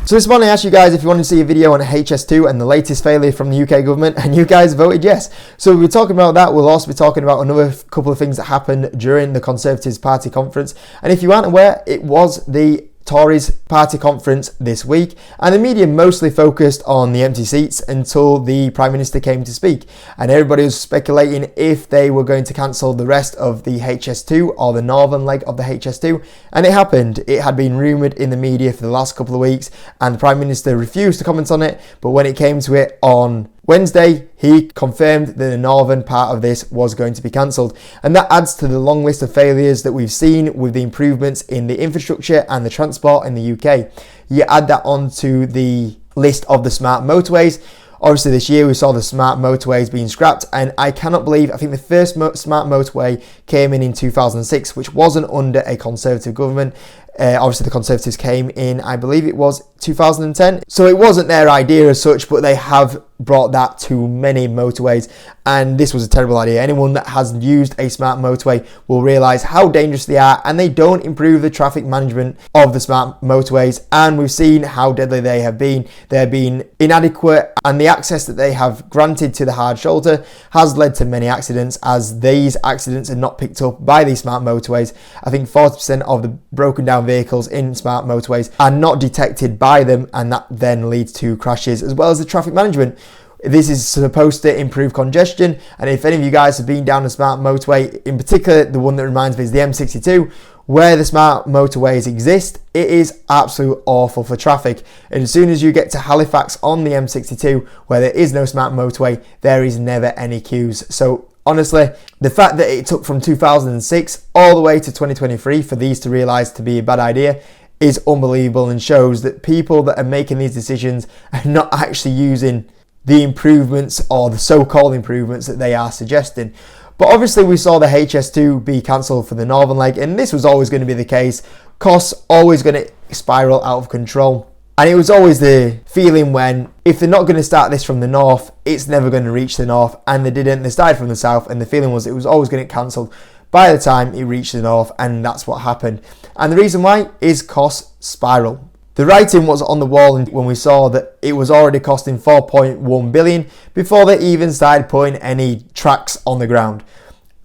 So this morning I asked you guys if you want to see a video on HS2 and the latest failure from the UK government, and you guys voted yes. So we're talking about that. We'll also be talking about another couple of things that happened during the Conservatives Party conference. And if you aren't aware, it was the Tories party conference this week, and the media mostly focused on the empty seats until the Prime Minister came to speak, and everybody was speculating if they were going to cancel the rest of the HS2 or the northern leg of the HS2, and it happened. It had been rumoured in the media for the last couple of weeks, and the Prime Minister refused to comment on it, but when it came to it on Wednesday, he confirmed that the northern part of this was going to be cancelled, and that adds to the long list of failures that we've seen with the improvements in the infrastructure and the transport in the UK. You add that onto the list of the smart motorways. Obviously this year we saw the smart motorways being scrapped, and I cannot believe, I think the first smart motorway came in 2006, which wasn't under a Conservative government. Obviously the Conservatives came in, I believe it was 2010, so it wasn't their idea as such, but they have brought that to many motorways, and this was a terrible idea. Anyone that has used a smart motorway will realise how dangerous they are, and they don't improve the traffic management of the smart motorways, and we've seen how deadly they have been. They have been inadequate, and the access that they have granted to the hard shoulder has led to many accidents, as these accidents are not picked up by these smart motorways. I think 40% of the broken down vehicles in smart motorways are not detected by them, and that then leads to crashes, as well as the traffic management. This is supposed to improve congestion, and if any of you guys have been down a smart motorway, in particular the one that reminds me is the M62, where the smart motorways exist, it is absolutely awful for traffic. And as soon as you get to Halifax on the M62, where there is no smart motorway, there is never any queues. So honestly, the fact that it took from 2006 all the way to 2023 for these to realise to be a bad idea is unbelievable, and shows that people that are making these decisions are not actually using the improvements or the so-called improvements that they are suggesting. But obviously we saw the HS2 be cancelled for the northern leg, and this was always going to be the case. Costs always going to spiral out of control. And it was always the feeling when, if they're not going to start this from the north, it's never going to reach the north, and they didn't. They started from the south, and the feeling was it was always going to get cancelled by the time it reached the north, and that's what happened. And the reason why is cost spiral. The writing was on the wall when we saw that it was already costing 4.1 billion before they even started putting any tracks on the ground,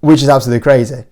which is absolutely crazy.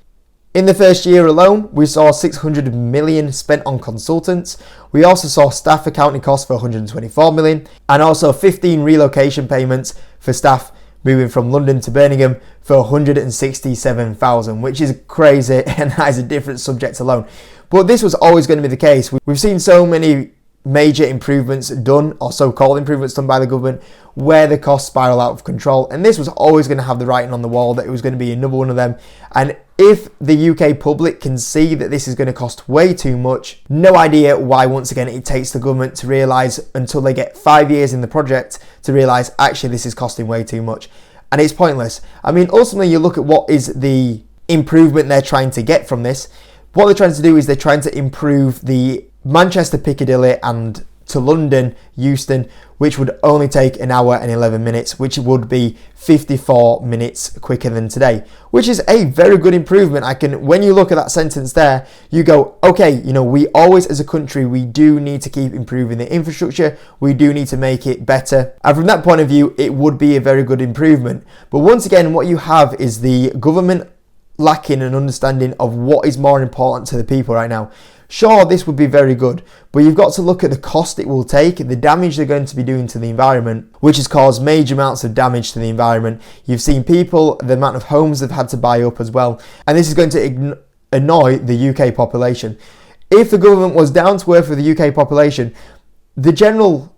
In the first year alone, we saw 600 million spent on consultants. We also saw staff accounting costs for 124 million, and also 15 relocation payments for staff moving from London to Birmingham for 167,000, which is crazy, and that is a different subject alone. But this was always going to be the case. We've seen so many major improvements done, or so-called improvements done by the government, where the costs spiral out of control, and this was always going to have the writing on the wall that it was going to be another one of them. And if the UK public can see that this is going to cost way too much, no idea why once again it takes the government to realise, until they get 5 years in the project, to realise actually this is costing way too much. And it's pointless. I mean, ultimately you look at what is the improvement they're trying to get from this. What they're trying to do is they're trying to improve the Manchester Piccadilly and to London Euston, which would only take an hour and 11 minutes, which would be 54 minutes quicker than today, which is a very good improvement. When you look at that sentence there, you go, okay, we always as a country, we do need to keep improving the infrastructure. We do need to make it better. And from that point of view, it would be a very good improvement. But once again, what you have is the government lacking an understanding of what is more important to the people right now. Sure, this would be very good, but you've got to look at the cost it will take, the damage they're going to be doing to the environment, which has caused major amounts of damage to the environment. You've seen people, the amount of homes they've had to buy up as well, and this is going to annoy the UK population. If the government was down to earth with the UK population, the general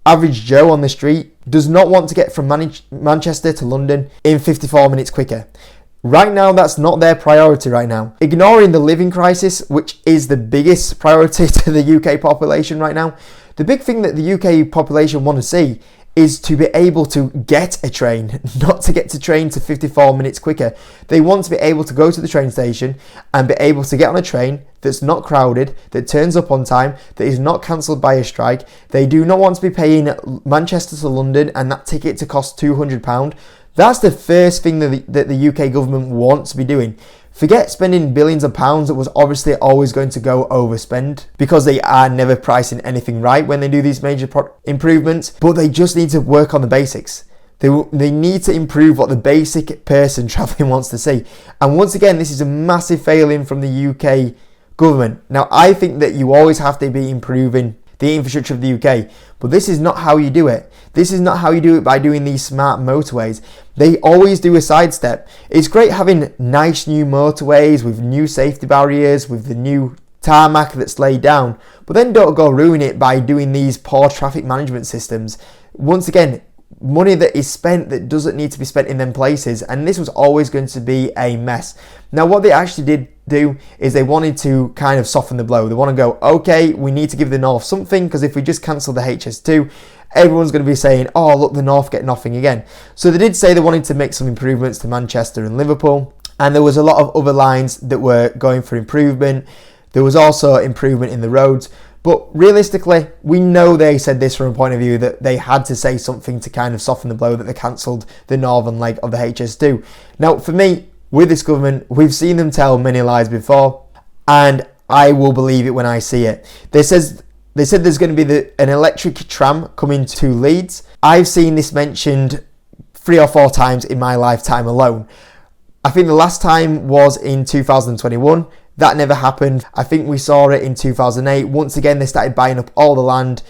average Joe on the street does not want to get from Manchester to London in 54 minutes quicker. Right now, that's not their priority right now. Ignoring the living crisis, which is the biggest priority to the UK population right now, the big thing that the UK population want to see is to be able to get a train, not to get to train to 54 minutes quicker. They want to be able to go to the train station and be able to get on a train that's not crowded, that turns up on time, that is not cancelled by a strike. They do not want to be paying Manchester to London and that ticket to cost £200. That's the first thing that the UK government wants to be doing. Forget spending billions of pounds that was obviously always going to go overspend because they are never pricing anything right when they do these major improvements, but they just need to work on the basics. They need to improve what the basic person travelling wants to see. And once again, this is a massive failing from the UK government. Now, I think that you always have to be improving the infrastructure of the UK, but this is not how you do it. This is not how you do it by doing these smart motorways. They always do a sidestep. It's great having nice new motorways with new safety barriers, with the new tarmac that's laid down, but then don't go ruin it by doing these poor traffic management systems. Once again, money that is spent that doesn't need to be spent in them places, and this was always going to be a mess. Now, what they actually did do is they wanted to kind of soften the blow. They want to go, okay, we need to give the North something, because if we just cancel the HS2, everyone's going to be saying, oh, look, the North get nothing again. So they did say they wanted to make some improvements to Manchester and Liverpool, and there was a lot of other lines that were going for improvement. There was also improvement in the roads. But realistically, we know they said this from a point of view that they had to say something to kind of soften the blow that they cancelled the northern leg of the HS2. Now, for me, with this government, we've seen them tell many lies before, and I will believe it when I see it. They said there's going to be an electric tram coming to Leeds. I've seen this mentioned 3 or 4 times in my lifetime alone. I think the last time was in 2021. That never happened. I think we saw it in 2008. Once again, they started buying up all the land,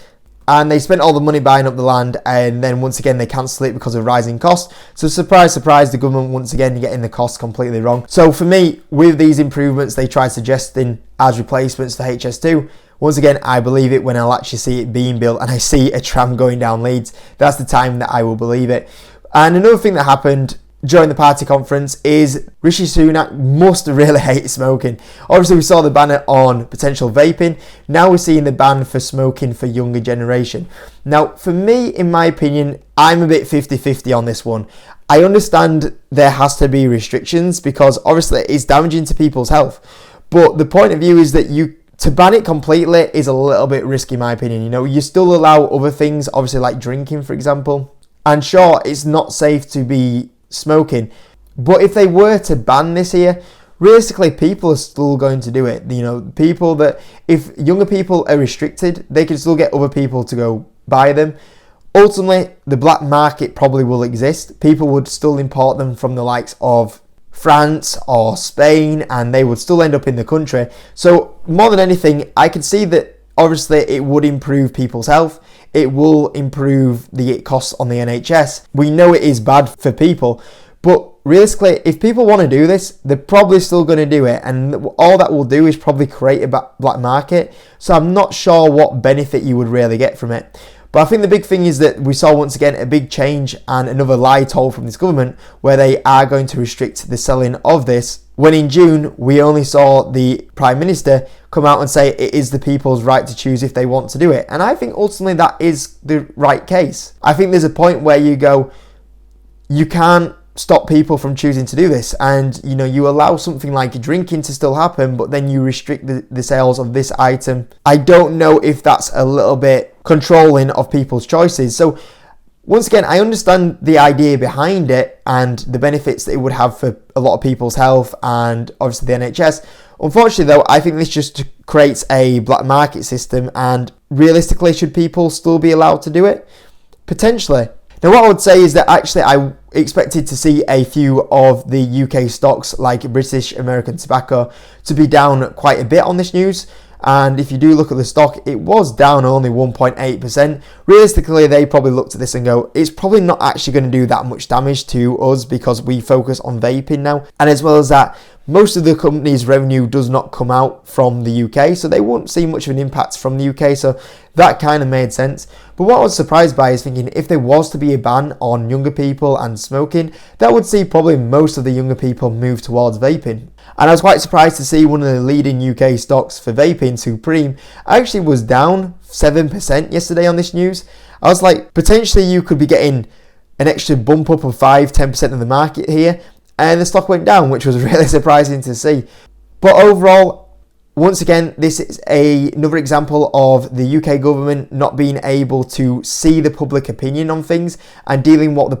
and they spent all the money buying up the land, and then once again they cancelled it because of rising costs. So surprise, surprise, the government once again getting the costs completely wrong. So for me, with these improvements they tried suggesting as replacements for HS2, once again, I believe it when I'll actually see it being built and I see a tram going down Leeds. That's the time that I will believe it. And another thing that happened during the party conference is Rishi Sunak must really hate smoking. Obviously, we saw the ban on potential vaping. Now we're seeing the ban for smoking for younger generation. Now, for me, in my opinion, I'm a bit 50-50 on this one. I understand there has to be restrictions because obviously it's damaging to people's health. But the point of view is that to ban it completely is a little bit risky, in my opinion. You know, you still allow other things, obviously like drinking, for example. And sure, it's not safe to be smoking, but if they were to ban this here, realistically people are still going to do it. You know, if younger people are restricted, they can still get other people to go buy them. Ultimately, the black market probably will exist. People would still import them from the likes of France or Spain, and they would still end up in the country. So more than anything, I can see that obviously it would improve people's health. It will improve the costs on the NHS. We know it is bad for people, but realistically, if people want to do this, they're probably still going to do it, and all that will do is probably create a black market. So I'm not sure what benefit you would really get from it. But I think the big thing is that we saw once again a big change and another lie told from this government where they are going to restrict the selling of this, when in June we only saw the Prime Minister come out and say it is the people's right to choose if they want to do it. And I think ultimately that is the right case. I think there's a point where you go, you can't stop people from choosing to do this, and you know, you allow something like drinking to still happen, but then you restrict the sales of this item. I don't know if that's a little bit controlling of people's choices. So once again, I understand the idea behind it and the benefits that it would have for a lot of people's health and obviously the NHS. Unfortunately though, I think this just creates a black market system, and realistically, should people still be allowed to do it? Potentially. Now what I would say is that actually I expected to see a few of the UK stocks like British American Tobacco to be down quite a bit on this news. And if you do look at the stock, it was down only 1.8%. Realistically, they probably looked at this and go, it's probably not actually going to do that much damage to us because we focus on vaping now. And as well as that, most of the company's revenue does not come out from the UK, so they won't see much of an impact from the UK, so that kind of made sense. But what I was surprised by is thinking if there was to be a ban on younger people and smoking, that would see probably most of the younger people move towards vaping. And I was quite surprised to see one of the leading UK stocks for vaping, Supreme, actually was down 7% yesterday on this news. I was like, potentially you could be getting an extra bump up of 5-10% of the market here, and the stock went down, which was really surprising to see. But overall, Once again, this is another example of the UK government not being able to see the public opinion on things and dealing with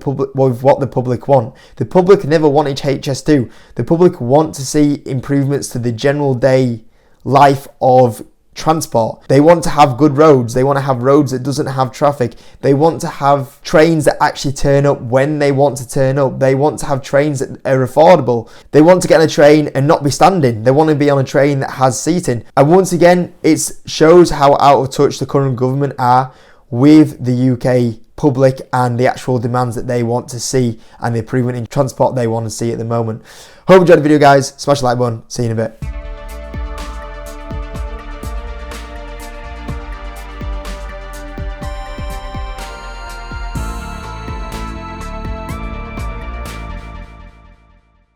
what the public want. The public never wanted HS2. The public want to see improvements to the general day life of transport. They want to have good roads. They want to have roads that doesn't have traffic. They want to have trains that actually turn up when they want to turn up. They want to have trains that are affordable. They want to get on a train and not be standing. They want to be on a train that has seating. And once again, it shows how out of touch the current government are with the UK public and the actual demands that they want to see and the improvement in transport they want to see at the moment. Hope you enjoyed the video, guys. Smash the like button. See you in a bit.